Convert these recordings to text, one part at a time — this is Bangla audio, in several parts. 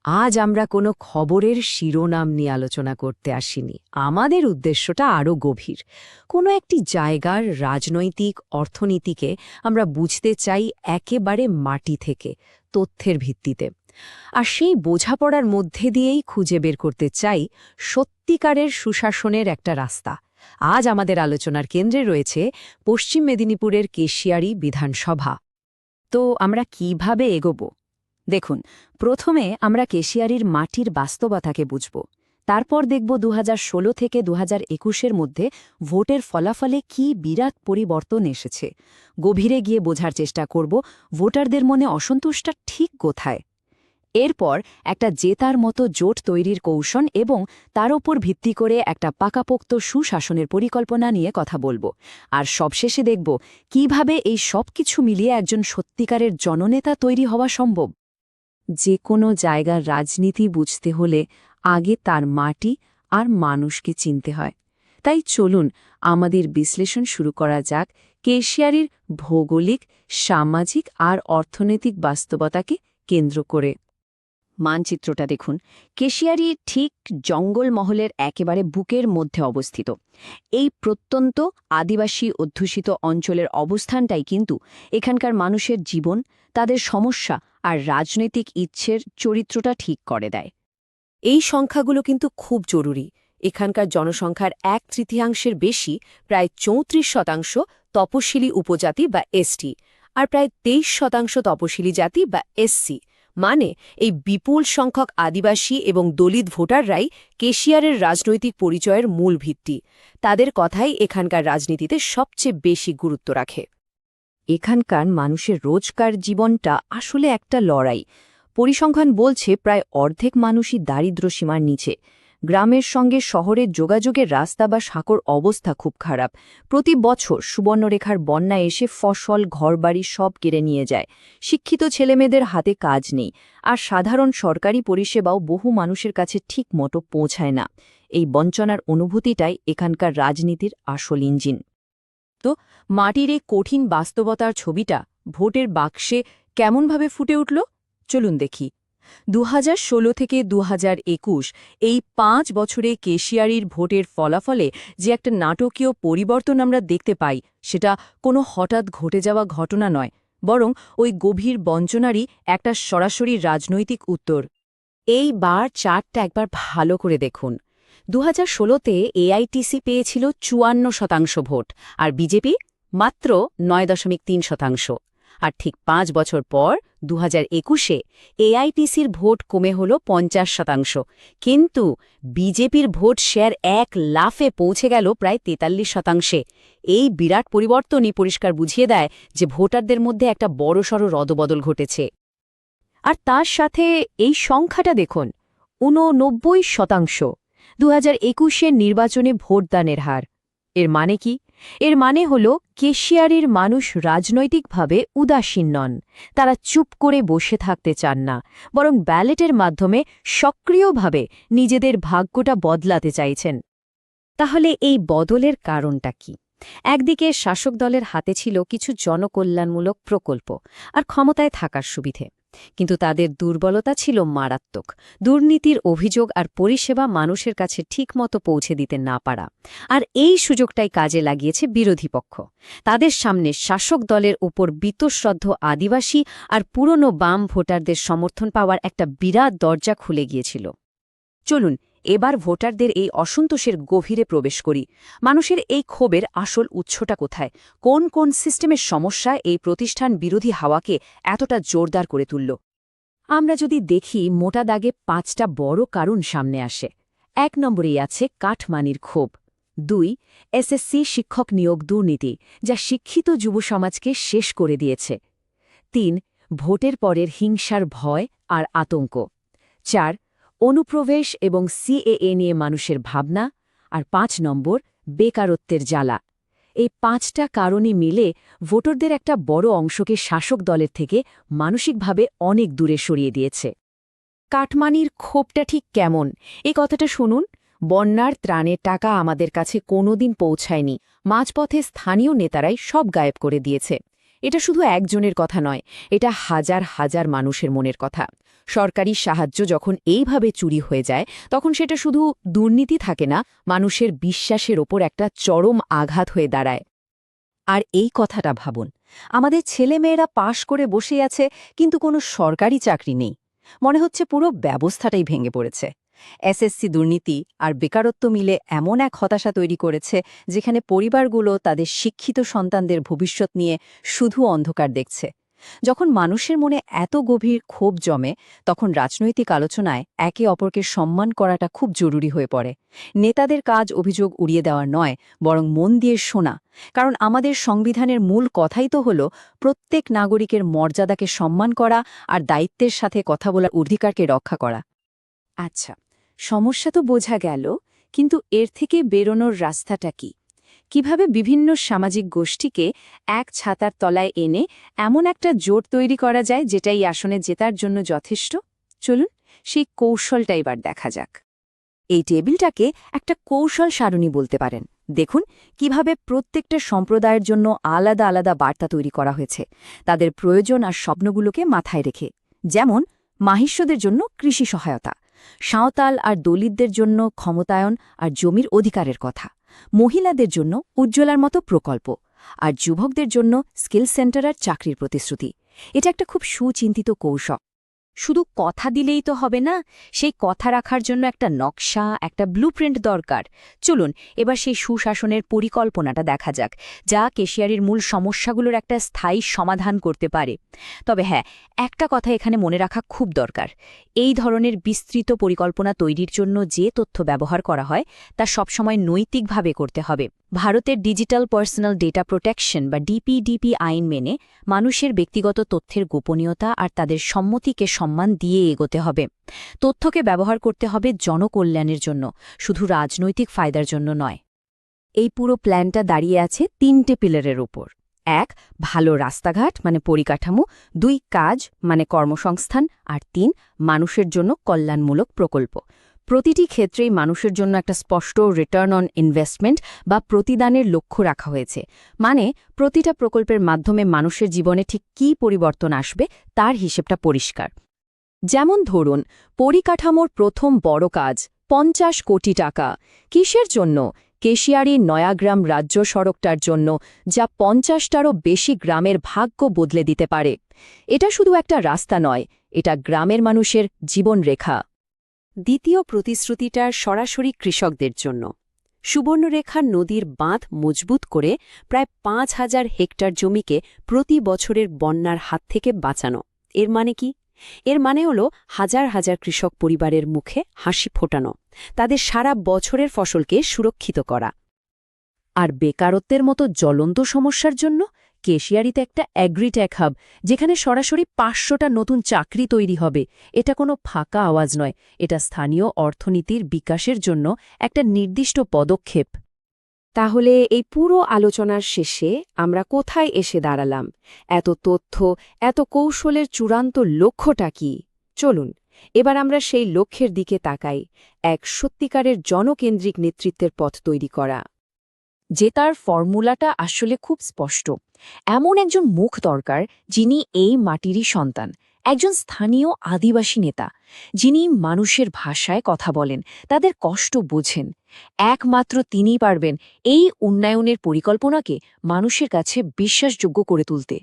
আজ আমরা কোনো খবরের শিরোনাম নিয়ে আলোচনা করতে আসিনি। আমাদের উদ্দেশ্যটা আরও গভীর। কোনো একটি জায়গার রাজনৈতিক অর্থনীতিকে আমরা বুঝতে চাই একেবারে মাটি থেকে, তথ্যের ভিত্তিতে। আর সেই বোঝাপড়ার মধ্যে দিয়েই খুঁজে বের করতে চাই সত্যিকারের সুশাসনের একটা রাস্তা। আজ আমাদের আলোচনার কেন্দ্রে রয়েছে পশ্চিম মেদিনীপুরের কেশিয়ারি বিধানসভা। তো আমরা কিভাবে এগোব? দেখুন, প্রথমে আমরা কেশিয়ারির মাটির বাস্তবতাকে বুঝব। তারপর দেখব ২০১৬ থেকে ২০২১-এর মধ্যে ভোটের ফলাফলে কি বিরাট পরিবর্তন এসেছে। গভীরে গিয়ে বোঝার চেষ্টা করব ভোটারদের মনে অসন্তোষটা ঠিক কোথায়। এরপর একটা জেতার মতো জোট তৈরির কৌশল এবং তার ওপর ভিত্তি করে একটা পাকাপোক্ত সুশাসনের পরিকল্পনা নিয়ে কথা বলবো। আর সবশেষে দেখব কিভাবে এই সব কিছু মিলিয়ে একজন সত্যিকারের জননেতা তৈরি হওয়া সম্ভব। যে কোনো জায়গার রাজনীতি বুঝতে হলে আগে তার মাটি আর মানুষকে চিনতে হয়। তাই চলুন আমাদের বিশ্লেষণ শুরু করা যাক কেশিয়ারির ভৌগোলিক, সামাজিক আর অর্থনৈতিক বাস্তবতাকে কেন্দ্র করে। মানচিত্রটা দেখুন। কেশিয়ারি ঠিক জঙ্গলমহলের একেবারে বুকের মধ্যে অবস্থিত। এই প্রত্যন্ত আদিবাসী অধ্যুষিত অঞ্চলের অবস্থানটাই কিন্তু এখানকার মানুষের জীবন, তাদের সমস্যা আর রাজনৈতিক ইচ্ছের চরিত্রটা ঠিক করে দেয়। এই সংখ্যাগুলো কিন্তু খুব জরুরি। এখানকার জনসংখ্যার ১/৩ বেশি, প্রায় ৩৪% তপশিলি উপজাতি বা এসটি, আর প্রায় ২৩% তপশিলি জাতি বা এসসি। মানে এই বিপুল সংখ্যক আদিবাসী এবং দলিত ভোটাররাই কেশিয়ারের রাজনৈতিক পরিচয়ের মূল ভিত্তি। তাদের কথাই এখানকার রাজনীতিতে সবচেয়ে বেশি গুরুত্ব রাখে। এখানকার মানুষের রোজকার জীবনটা আসলে একটা লড়াই। পরিসংখ্যান বলছে প্রায় অর্ধেক মানুষই দারিদ্র্যসীমার নিচে। গ্রামের সঙ্গে শহরের যোগাযোগের রাস্তা বা সাঁকোর অবস্থা খুব খারাপ। প্রতি বছর সুবর্ণরেখার বন্যা এসে ফসল, ঘরবাড়ি সব কেড়ে নিয়ে যায়। শিক্ষিত ছেলেমেয়েদের হাতে কাজ নেই, আর সাধারণ সরকারি পরিষেবাও বহু মানুষের কাছে ঠিক মতো পৌঁছায় না। এই বঞ্চনার অনুভূতিটাই এখানকার রাজনীতির আসল ইঞ্জিন। তো মাটির এই কঠিন বাস্তবতার ছবিটা ভোটের বাক্সে কেমনভাবে ফুটে উঠল চলুন দেখি। ২০১৬ থেকে ২০২১ এই ৫ বছরে কেশিয়ারির ভোটের ফলাফলে যে একটা নাটকীয় পরিবর্তন আমরা দেখতে পাই, সেটা কোনো হঠাৎ ঘটে যাওয়া ঘটনা নয়, বরং ওই গভীর বঞ্চনারই একটা সরাসরি রাজনৈতিক উত্তর। এইবার চার্টটা একবার ভালো করে দেখুন। ২০১৬-তে এআইটিসি পেয়েছিল ৫৪% ভোট, আর বিজেপি মাত্র ৯.৩%। আর ঠিক ৫ বছর পর ২০২১-এ এআইটিসির ভোট কমে হল ৫০%, কিন্তু বিজেপির ভোট শেয়ার এক লাফে পৌঁছে গেল প্রায় ৪৩%। এই বিরাট পরিবর্তনই পরিষ্কার বুঝিয়ে দেয় যে ভোটারদের মধ্যে একটা বড়সড় রদবদল ঘটেছে। আর তার সাথে এই সংখ্যাটা দেখুন, ৮৯%। ২০২১-এর নির্বাচনে ভোটদানের হার। এর মানে কি? এর মানে হল কেশিয়ারির মানুষ রাজনৈতিকভাবে উদাসীন নন। তারা চুপ করে বসে থাকতে চান না, বরং ব্যালটের মাধ্যমে সক্রিয়ভাবে নিজেদের ভাগ্যটা বদলাতে চাইছেন। তাহলে এই বদলের কারণটা কি? একদিকে শাসক দলের হাতে ছিল কিছু জনকল্যাণমূলক প্রকল্প আর ক্ষমতায় থাকার সুবিধে, কিন্তু তাদের দুর্বলতা ছিল মারাত্মক। দুর্নীতির অভিযোগ আর পরিষেবা মানুষের কাছে ঠিকমতো পৌঁছে দিতে না পারা। আর এই সুযোগটাই কাজে লাগিয়েছে বিরোধী পক্ষ। তাদের সামনে শাসক দলের উপর বীতশ্রদ্ধ আদিবাসী আর পুরনো বাম ভোটারদের সমর্থন পাওয়ার একটা বিরাট দরজা খুলে গিয়েছিল। চলুন এবার ভোটারদের এই অসন্তোষের গভীরে প্রবেশ করি। মানুষের এই ক্ষোভের আসল উৎসটা কোথায়? কোন কোন সিস্টেমের সমস্যা এই প্রতিষ্ঠান বিরোধী হাওয়াকে এতটা জোরদার করে তুলল? আমরা যদি দেখি, মোটা দাগে ৫টা বড় কারণ সামনে আসে। ১ নম্বরেই আছে কাঠমানির ক্ষোভ। ২ এসএসসি শিক্ষক নিয়োগ দুর্নীতি, যা শিক্ষিত যুব সমাজকে শেষ করে দিয়েছে। ৩ ভোটের পরের হিংসার ভয় আর আতঙ্ক। ৪ অনুপ্রবেশ এবং সিএএ নিয়ে মানুষের ভাবনা। আর ৫ নম্বর বেকারত্বের জ্বালা। এই ৫টা কারণই মিলে ভোটারদের একটা বড় অংশকে শাসক দলের থেকে মানসিকভাবে অনেক দূরে সরিয়ে দিয়েছে। কাটমানির ক্ষোভটা ঠিক কেমন, এই কথাটা শুনুন। বন্যার ত্রাণের টাকা আমাদের কাছে কোনোদিন পৌঁছায়নি। মাঝপথে স্থানীয় নেতারাই সব গায়েব করে দিয়েছে। এটা শুধু একজনের কথা নয়, এটা হাজার হাজার মানুষের মনের কথা। সরকারি সাহায্য যখন এইভাবে চুরি হয়ে যায় তখন সেটা শুধু দুর্নীতি থাকে না, মানুষের বিশ্বাসের ওপর একটা চরম আঘাত হয়ে দাঁড়ায়। আর এই কথাটা ভাবুন, আমাদের ছেলেমেয়েরা পাশ করে বসে আছে কিন্তু কোনো সরকারি চাকরি নেই। মনে হচ্ছে পুরো ব্যবস্থাটাই ভেঙে পড়েছে। এসএসসি দুর্নীতি আর বেকারত্ব মিলে এমন এক হতাশা তৈরি করেছে যেখানে পরিবারগুলো তাদের শিক্ষিত সন্তানদের ভবিষ্যৎ নিয়ে শুধু অন্ধকার দেখছে। যখন মানুষের মনে এত গভীর ক্ষোভ জমে তখন রাজনৈতিক আলোচনায় একে অপরকে সম্মান করাটা খুব জরুরি হয়ে পড়ে। নেতাদের কাজ অভিযোগ উড়িয়ে দেওয়ার নয়, বরং মন দিয়ে শোনা। কারণ আমাদের সংবিধানের মূল কথাই তো হল প্রত্যেক নাগরিকের মর্যাদাকে সম্মান করা আর দায়িত্বের সাথে কথা বলার অধিকারকে রক্ষা করা। আচ্ছা, সমস্যা তো বোঝা গেল, কিন্তু এর থেকে বেরোনোর রাস্তাটা কি? কিভাবে বিভিন্ন সামাজিক গোষ্ঠীকে এক ছাতার তলায় এনে এমন একটা জোট তৈরি করা যায় যেটা এই আসনে জেতার জন্য যথেষ্ট? চলুন সেই কৌশলটা এবার দেখা যাক। এই টেবিলটাকে একটা কৌশল সারণী বলতে পারেন। দেখুন কিভাবে প্রত্যেকটা সম্প্রদায়ের জন্য আলাদা আলাদা বার্তা তৈরি করা হয়েছে, তাদের প্রয়োজন আর স্বপ্নগুলোকে মাথায় রেখে। যেমন মাহিষ্যদের জন্য কৃষি সহায়তা, সাঁওতাল আর দলিতদের জন্য ক্ষমতায়ন আর জমির অধিকারের কথা, মহিলাদের জন্য উজ্জ্বলার মতো প্রকল্প, আর যুবকদের জন্য স্কিল সেন্টার আর চাকরির প্রতিশ্রুতি। এটা একটা খুব সুচিন্তিত কৌশল। শুধু কথা দিলেই তো হবে না, সেই কথা রাখার জন্য একটা নকশা, একটা ব্লুপ্রিন্ট দরকার। চলুন এবার সেই সুশাসনের পরিকল্পনাটা দেখা যাক, যা কেশিয়ারির মূল সমস্যাগুলোর একটা স্থায়ী সমাধান করতে পারে। তবে হ্যাঁ, একটা কথা এখানে মনে রাখা খুব দরকার। এই ধরনের বিস্তৃত পরিকল্পনা তৈরির জন্য যে তথ্য ব্যবহার করা হয় তা সবসময় নৈতিকভাবে করতে হবে। ভারতের ডিজিটাল পার্সোনাল ডেটা প্রোটেকশন বা ডিপিডিপি আইন মেনে মানুষের ব্যক্তিগত তথ্যের গোপনীয়তা আর তাদের সম্মতিকে সম্মান দিয়ে এগোতে হবে। তথ্যকে ব্যবহার করতে হবে জনকল্যাণের জন্য, শুধু রাজনৈতিক ফায়দার জন্য নয়। এই পুরো প্ল্যানটা দাঁড়িয়ে আছে ৩টে পিলারের উপর। ১. ভালো রাস্তাঘাট মানে পরিকাঠামো, ২. কাজ মানে কর্মসংস্থান, আর ৩. মানুষের জন্য কল্যাণমূলক প্রকল্প। প্রতিটি ক্ষেত্রেই মানুষের জন্য একটা স্পষ্ট রিটার্ন অন ইনভেস্টমেন্ট বা প্রতিদানের লক্ষ্য রাখা হয়েছে। মানে প্রতিটা প্রকল্পের মাধ্যমে মানুষের জীবনে ঠিক কী পরিবর্তন আসবে তার হিসেবটা পরিষ্কার। যেমন ধরুন, পরিকাঠামোর প্রথম বড় কাজ ৫০ কোটি টাকা। কিসের জন্য? কেশিয়ারি নয়াগ্রাম রাজ্য সড়কটার জন্য, যা ৫০টারও বেশি গ্রামের ভাগ্য বদলে দিতে পারে। এটা শুধু একটা রাস্তা নয়, এটা গ্রামের মানুষের জীবনরেখা। দ্বিতীয় প্রতিশ্রুতিটা সরাসরি কৃষকদের জন্য। সুবর্ণরেখা নদীর বাঁধ মজবুত করে প্রায় ৫,০০০ হেক্টর জমিকে প্রতি বছরের বন্যার হাত থেকে বাঁচানো। এর মানে কি? এর মানে হল হাজার হাজার কৃষক পরিবারের মুখে হাসি ফোটানো, তাদের সারা বছরের ফসলকে সুরক্ষিত করা। আর বেকারত্বের মতো জ্বলন্ত সমস্যার জন্য কেশিয়ারিতে একটা অ্যাগ্রিটেক হাব, যেখানে সরাসরি ৫০০টা নতুন চাকরি তৈরি হবে। এটা কোনো ফাঁকা আওয়াজ নয়, এটা স্থানীয় অর্থনীতির বিকাশের জন্য একটা নির্দিষ্ট পদক্ষেপ। তাহলে এই পুরো আলোচনার শেষে আমরা কোথায় এসে দাঁড়ালাম? এত তথ্য, এত কৌশলের চূড়ান্ত লক্ষ্যটা কি? চলুন এবার আমরা সেই লক্ষ্যের দিকে তাকাই, এক সত্যিকারের জনকেন্দ্রিক নেতৃত্বের পথ তৈরি করা। জেতার ফর্মুলাটা আসলে খুব স্পষ্ট। এমন একজন মুখ দরকার যিনি এই মাটিরই সন্তান, একজন স্থানীয় আদিবাসী নেতা, যিনি মানুষের ভাষায় কথা বলেন, তাদের কষ্ট বোঝেন। একমাত্র তিনিই পারবেন এই উন্নয়নের পরিকল্পনাকে মানুষের কাছে বিশ্বাসযোগ্য করে তুলতে।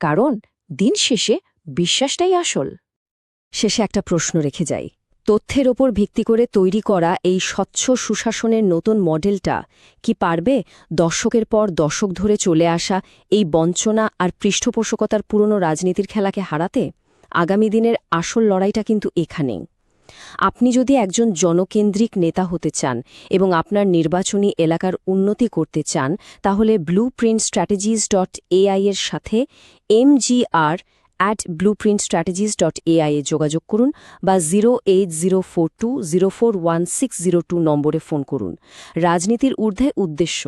কারণ দিন শেষে বিশ্বাসটাই আসল। শেষে একটা প্রশ্ন রেখে যাই, তথ্যের ওপর ভিত্তি করে তৈরি করা এই স্বচ্ছ সুশাসনের নতুন মডেলটা কি পারবে দশকের পর দশক ধরে চলে আসা এই বঞ্চনা আর পৃষ্ঠপোষকতার পুরনো রাজনীতির খেলাকে হারাতে? আগামী দিনের আসল লড়াইটা কিন্তু এখানেই। আপনি যদি একজন জনকেন্দ্রিক নেতা হতে চান এবং আপনার নির্বাচনী এলাকার উন্নতি করতে চান, তাহলে blueprintstrategies.ai এর সাথে mgr@blueprintstrategies.ai এ যোগাযোগ করুন বা 08042041602 নম্বরে ফোন করুন। রাজনীতির ঊর্ধ্বে উদ্দেশ্য।